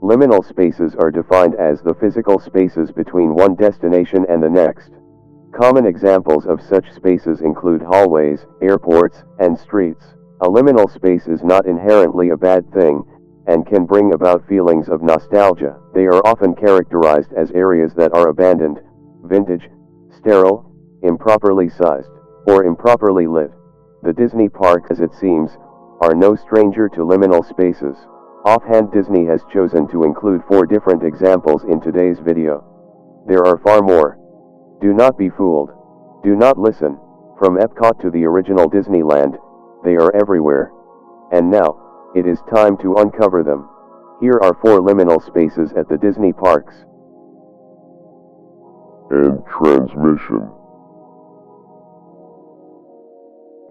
Liminal spaces are defined as the physical spaces between one destination and the next. Common examples of such spaces include hallways, airports, and streets. A liminal space is not inherently a bad thing, and can bring about feelings of nostalgia. They are often characterized as areas that are abandoned, vintage, sterile, improperly sized, or improperly lit. The Disney parks, as it seems, are no stranger to liminal spaces. Offhand, Disney has chosen to include 4 different examples in today's video. There are far more. Do not be fooled. Do not listen. From Epcot to the original Disneyland, they are everywhere. And now, it is time to uncover them. Here are 4 liminal spaces at the Disney parks. And transmission.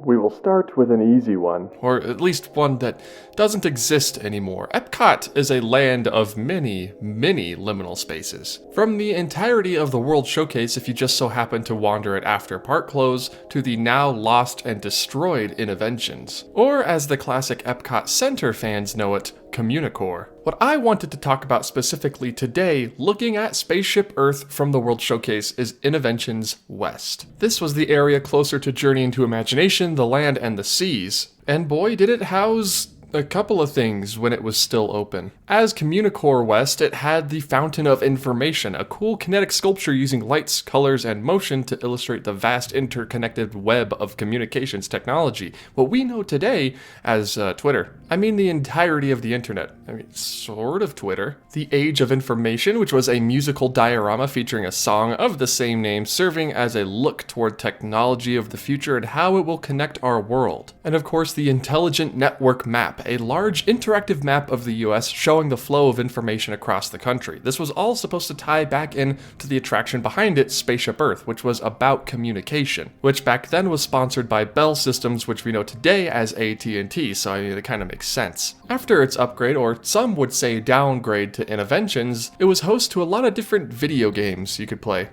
We will start with an easy one. Or at least one that doesn't exist anymore. Epcot is a land of many, many liminal spaces. From the entirety of the World Showcase, if you just so happen to wander it after park close, to the now lost and destroyed Innoventions. Or as the classic Epcot Center fans know it, Communicore. What I wanted to talk about specifically today, looking at Spaceship Earth from the World Showcase, is Innoventions West. This was the area closer to Journey into Imagination, the land, and the seas. And boy, did it house a couple of things when it was still open. As Communicore West, it had the Fountain of Information, a cool kinetic sculpture using lights, colors, and motion to illustrate the vast interconnected web of communications technology, what we know today as Twitter. I mean the entirety of the internet. I mean, sort of Twitter. The Age of Information, which was a musical diorama featuring a song of the same name, serving as a look toward technology of the future and how it will connect our world. And of course, the Intelligent Network Map, a large interactive map of the US showing the flow of information across the country. This was all supposed to tie back in to the attraction behind it, Spaceship Earth, which was about communication, which back then was sponsored by Bell Systems, which we know today as AT&T, so I mean, it kind of makes sense. After its upgrade, or some would say downgrade to Innoventions, it was host to a lot of different video games you could play.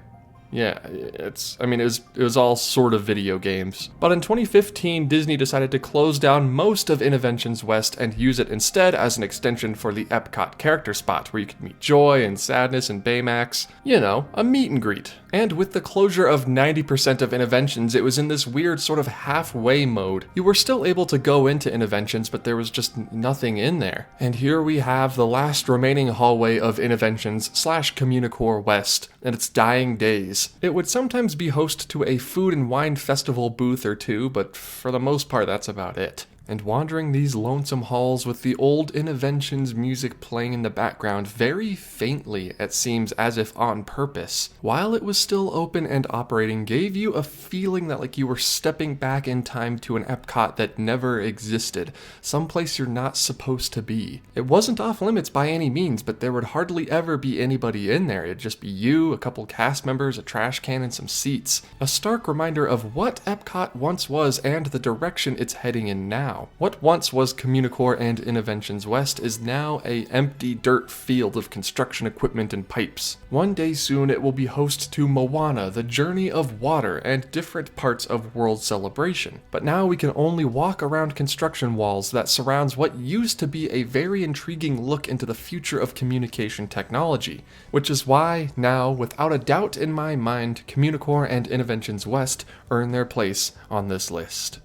Yeah, it was all sort of video games. But in 2015, Disney decided to close down most of Innoventions West and use it instead as an extension for the Epcot character spot, where you could meet Joy and Sadness and Baymax. You know, a meet and greet. And with the closure of 90% of Innoventions, it was in this weird sort of halfway mode. You were still able to go into Innoventions, but there was just nothing in there. And here we have the last remaining hallway of Innoventions / Communicore West, and its dying days. It would sometimes be host to a food and wine festival booth or two, but for the most part that's about it. And wandering these lonesome halls with the old Innoventions music playing in the background very faintly, it seems as if on purpose, while it was still open and operating, gave you a feeling that like you were stepping back in time to an Epcot that never existed, someplace you're not supposed to be. It wasn't off limits by any means, but there would hardly ever be anybody in there. It'd just be you, a couple cast members, a trash can, and some seats. A stark reminder of what Epcot once was and the direction it's heading in now. What once was Communicore and Innoventions West is now a empty dirt field of construction equipment and pipes. One day soon it will be host to Moana, the Journey of Water, and different parts of World Celebration. But now we can only walk around construction walls that surrounds what used to be a very intriguing look into the future of communication technology, which is why now, without a doubt in my mind, Communicore and Innoventions West earn their place on this list.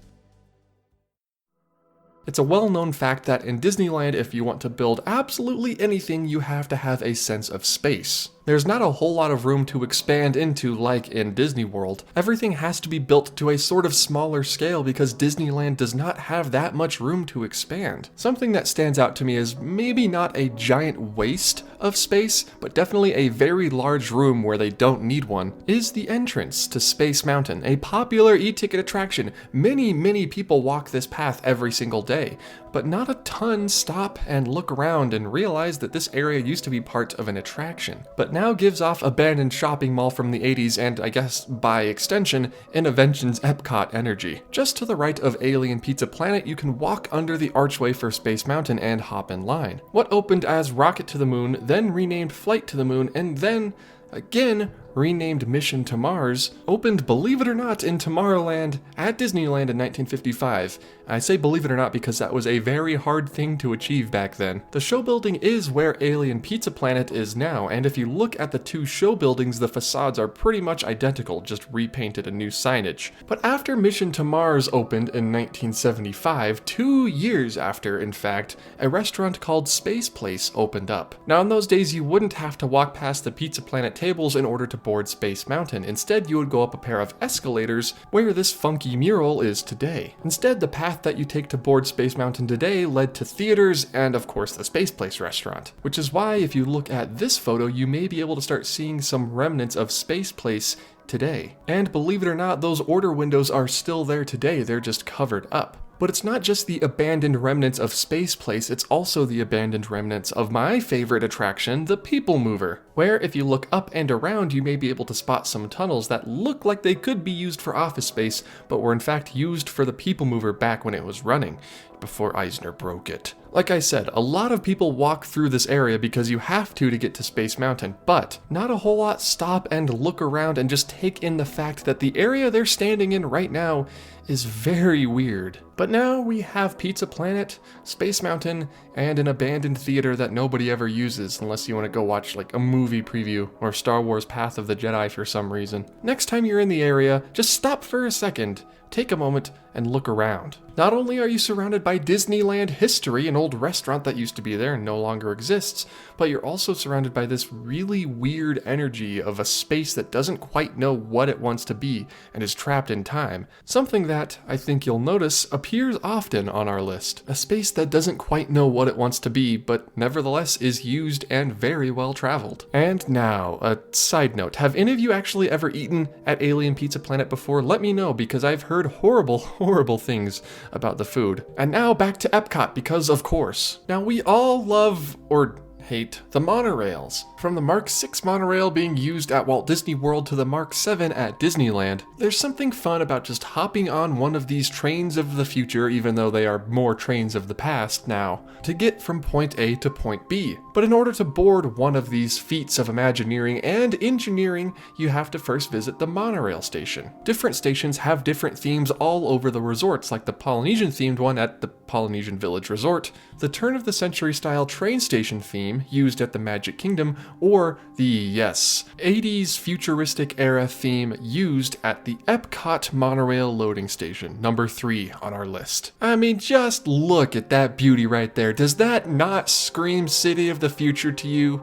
It's a well-known fact that in Disneyland, if you want to build absolutely anything, you have to have a sense of space. There's not a whole lot of room to expand into like in Disney World. Everything has to be built to a sort of smaller scale because Disneyland does not have that much room to expand. Something that stands out to me is maybe not a giant waste of space, but definitely a very large room where they don't need one, is the entrance to Space Mountain, a popular e-ticket attraction. Many people walk this path every single day, but not a ton stop and look around and realize that this area used to be part of an attraction, but now gives off abandoned shopping mall from the 80s and, I guess by extension, Innoventions Epcot energy. Just to the right of Alien Pizza Planet, you can walk under the archway for Space Mountain and hop in line. What opened as Rocket to the Moon, then renamed Flight to the Moon, and then again renamed Mission to Mars, opened, believe it or not, in Tomorrowland at Disneyland in 1955. I say believe it or not because that was a very hard thing to achieve back then. The show building is where Alien Pizza Planet is now, and if you look at the two show buildings, the facades are pretty much identical, just repainted and new signage. But after Mission to Mars opened in 1975, 2 years after, in fact, a restaurant called Space Place opened up. Now in those days you wouldn't have to walk past the Pizza Planet tables in order to board Space Mountain. Instead you would go up a pair of escalators where this funky mural is today. Instead, the path that you take to board Space Mountain today led to theaters and of course the Space Place restaurant. Which is why if you look at this photo you may be able to start seeing some remnants of Space Place today. And believe it or not, those order windows are still there today, they're just covered up. But it's not just the abandoned remnants of Space Place, it's also the abandoned remnants of my favorite attraction, the People Mover, where if you look up and around you may be able to spot some tunnels that look like they could be used for office space, but were in fact used for the People Mover back when it was running, before Eisner broke it. Like I said, a lot of people walk through this area because you have to get to Space Mountain, but not a whole lot stop and look around and just take in the fact that the area they're standing in right now is very weird. But now we have Pizza Planet, Space Mountain, and an abandoned theater that nobody ever uses unless you want to go watch like a movie preview or Star Wars Path of the Jedi for some reason. Next time you're in the area, just stop for a second, take a moment, and look around. Not only are you surrounded by Disneyland history, an old restaurant that used to be there and no longer exists, but you're also surrounded by this really weird energy of a space that doesn't quite know what it wants to be and is trapped in time. Something that, I think you'll notice, appears often on our list. A space that doesn't quite know what it wants to be, but nevertheless is used and very well traveled. And now, a side note, have any of you actually ever eaten at Alien Pizza Planet before? Let me know, because I've heard horrible things about the food. And now back to Epcot, because of course. Now we all love, or hate, the monorails. From the Mark 6 monorail being used at Walt Disney World to the Mark 7 at Disneyland, there's something fun about just hopping on one of these trains of the future, even though they are more trains of the past now, to get from point A to point B. But in order to board one of these feats of Imagineering and engineering, you have to first visit the monorail station. Different stations have different themes all over the resorts, like the Polynesian themed one at the Polynesian Village Resort, the turn of the century style train station theme used at the Magic Kingdom, or the, 80s futuristic era theme used at the Epcot monorail loading station, number 3 on our list. I mean, just look at that beauty right there. Does that not scream City of the Future to you?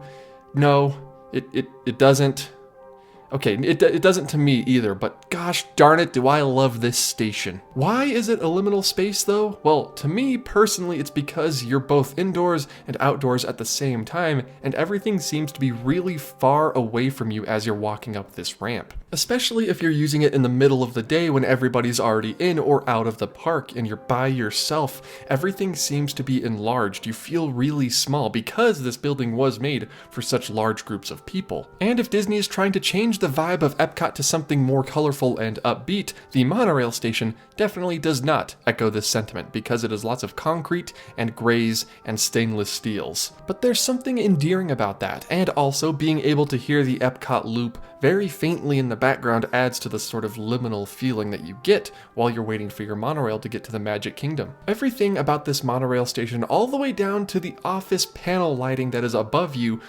No, it doesn't. Okay, it doesn't to me either, but gosh darn it, do I love this station. Why is it a liminal space though? Well, to me personally, it's because you're both indoors and outdoors at the same time, and everything seems to be really far away from you as you're walking up this ramp. Especially if you're using it in the middle of the day when everybody's already in or out of the park and you're by yourself, everything seems to be enlarged. You feel really small because this building was made for such large groups of people. And if Disney is trying to change the vibe of Epcot to something more colorful and upbeat, the monorail station definitely does not echo this sentiment because it has lots of concrete and grays and stainless steels. But there's something endearing about that, and also being able to hear the Epcot loop very faintly in the background adds to the sort of liminal feeling that you get while you're waiting for your monorail to get to the Magic Kingdom. Everything about this monorail station, all the way down to the office panel lighting that is above you,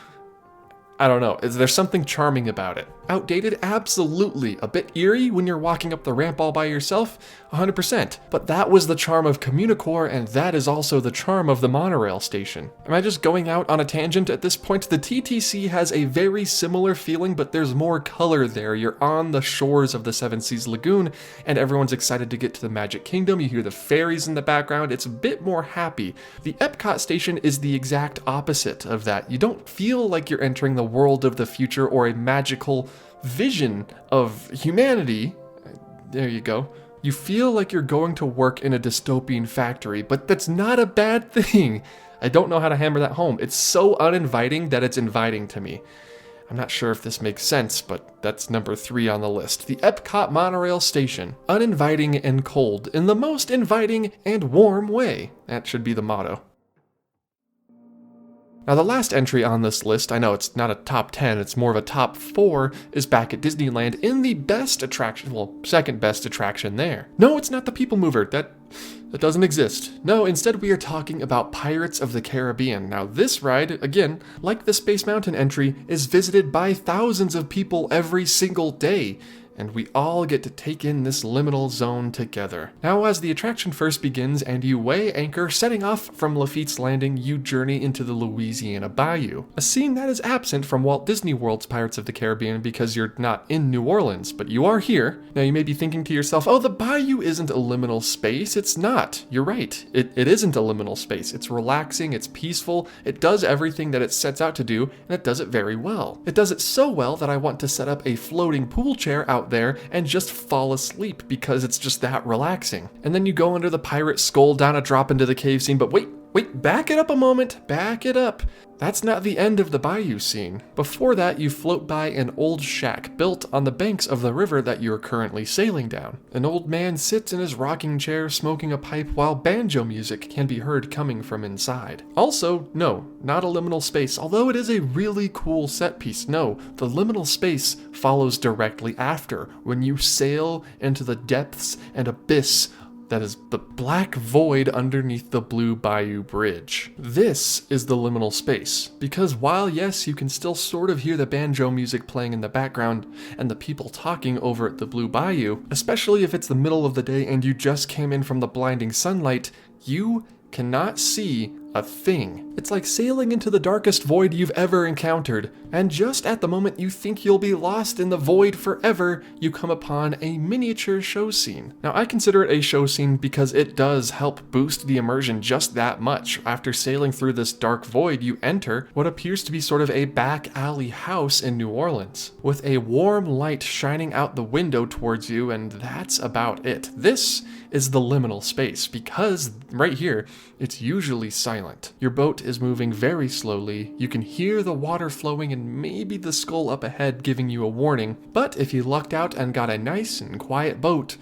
I don't know, there's something charming about it. Outdated? Absolutely. A bit eerie when you're walking up the ramp all by yourself? 100%. But that was the charm of Communicore, and that is also the charm of the monorail station. Am I just going out on a tangent at this point? The TTC has a very similar feeling, but there's more color there. You're on the shores of the Seven Seas Lagoon, and everyone's excited to get to the Magic Kingdom. You hear the fairies in the background. It's a bit more happy. The Epcot station is the exact opposite of that. You don't feel like you're entering the world of the future or a magical vision of humanity. There you go. You feel like you're going to work in a dystopian factory, but that's not a bad thing. I don't know how to hammer that home. It's so uninviting that it's inviting to me. I'm not sure if this makes sense, but that's number 3 on the list. The Epcot monorail station. Uninviting and cold in the most inviting and warm way. That should be the motto. Now, the last entry on this list, I know it's not a top 10, it's more of a top 4, is back at Disneyland in the best attraction, well, second best attraction there. No, it's not the People Mover, that doesn't exist. No, instead we are talking about Pirates of the Caribbean. Now, this ride, again, like the Space Mountain entry, is visited by thousands of people every single day, and we all get to take in this liminal zone together. Now, as the attraction first begins and you weigh anchor, setting off from Lafitte's Landing, you journey into the Louisiana Bayou, a scene that is absent from Walt Disney World's Pirates of the Caribbean because you're not in New Orleans, but you are here. Now, you may be thinking to yourself, oh, the Bayou isn't a liminal space. It's not. You're right. It isn't a liminal space. It's relaxing, it's peaceful, it does everything that it sets out to do, and it does it very well. It does it so well that I want to set up a floating pool chair out there and just fall asleep because it's just that relaxing. And then you go under the pirate skull down a drop into the cave scene, but wait, back it up a moment, back it up. That's not the end of the bayou scene. Before that, you float by an old shack built on the banks of the river that you're currently sailing down. An old man sits in his rocking chair smoking a pipe while banjo music can be heard coming from inside. Also, no, not a liminal space, although it is a really cool set piece. No, the liminal space follows directly after, when you sail into the depths and abyss that is the black void underneath the Blue Bayou Bridge. This is the liminal space, because while yes, you can still sort of hear the banjo music playing in the background and the people talking over at the Blue Bayou, especially if it's the middle of the day and you just came in from the blinding sunlight, you cannot see a thing. It's like sailing into the darkest void you've ever encountered, and just at the moment you think you'll be lost in the void forever, you come upon a miniature show scene. Now, I consider it a show scene because it does help boost the immersion just that much. After sailing through this dark void, you enter what appears to be sort of a back alley house in New Orleans, with a warm light shining out the window towards you, and that's about it. This is the liminal space, because right here, it's usually silent. Your boat is moving very slowly, you can hear the water flowing and maybe the skull up ahead giving you a warning, but if you lucked out and got a nice and quiet boat,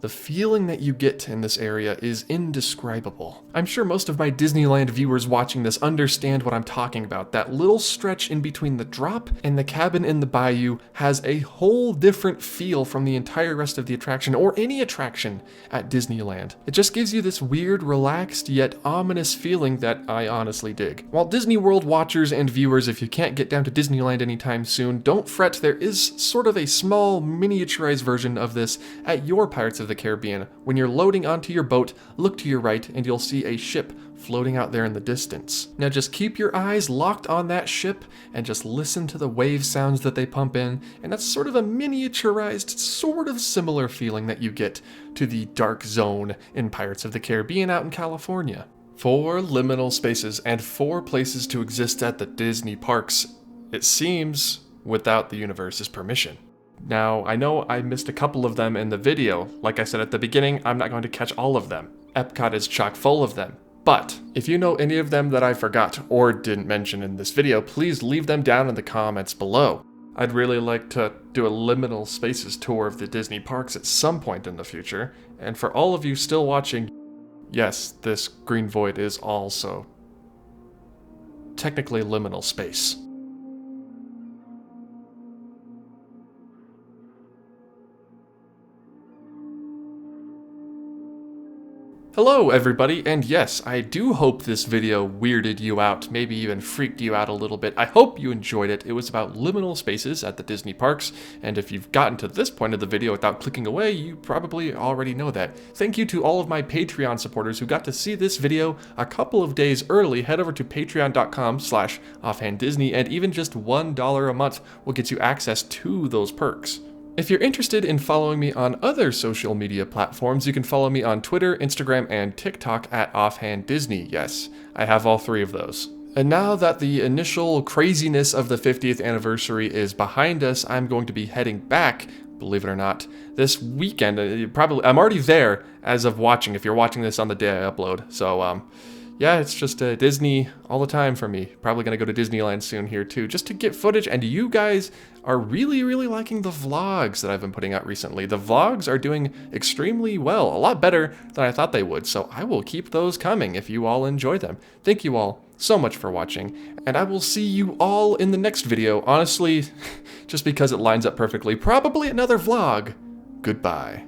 the feeling that you get in this area is indescribable. I'm sure most of my Disneyland viewers watching this understand what I'm talking about. That little stretch in between the drop and the cabin in the bayou has a whole different feel from the entire rest of the attraction, or any attraction at Disneyland. It just gives you this weird, relaxed, yet ominous feeling that I honestly dig. While Disney World watchers and viewers, if you can't get down to Disneyland anytime soon, don't fret, there is sort of a small, miniaturized version of this at your Pirates of the Caribbean. When you're loading onto your boat, look to your right and you'll see a ship floating out there in the distance. Now just keep your eyes locked on that ship and just listen to the wave sounds that they pump in, and that's sort of a miniaturized, sort of similar feeling that you get to the dark zone in Pirates of the Caribbean out in California. 4 liminal spaces and 4 places to exist at the Disney parks, it seems, without the universe's permission. Now, I know I missed a couple of them in the video. Like I said at the beginning, I'm not going to catch all of them. Epcot is chock full of them. But if you know any of them that I forgot or didn't mention in this video, please leave them down in the comments below. I'd really like to do a liminal spaces tour of the Disney parks at some point in the future. And for all of you still watching, yes, this green void is also technically liminal space. Hello everybody, and yes, I do hope this video weirded you out, maybe even freaked you out a little bit. I hope you enjoyed it. It was about liminal spaces at the Disney parks, and if you've gotten to this point of the video without clicking away, you probably already know that. Thank you to all of my Patreon supporters who got to see this video a couple of days early. Head over to patreon.com/offhanddisney, and even just $1 a month will get you access to those perks. If you're interested in following me on other social media platforms, you can follow me on Twitter, Instagram, and TikTok at offhanddisney. Yes, I have all 3 of those. And now that the initial craziness of the 50th anniversary is behind us, I'm going to be heading back, believe it or not, this weekend. I'm already there as of watching, if you're watching this on the day I upload. So, yeah, it's just Disney all the time for me. Probably going to go to Disneyland soon here too, just to get footage. And you guys are really, really liking the vlogs that I've been putting out recently. The vlogs are doing extremely well, a lot better than I thought they would. So I will keep those coming if you all enjoy them. Thank you all so much for watching, and I will see you all in the next video. Honestly, just because it lines up perfectly, probably another vlog. Goodbye.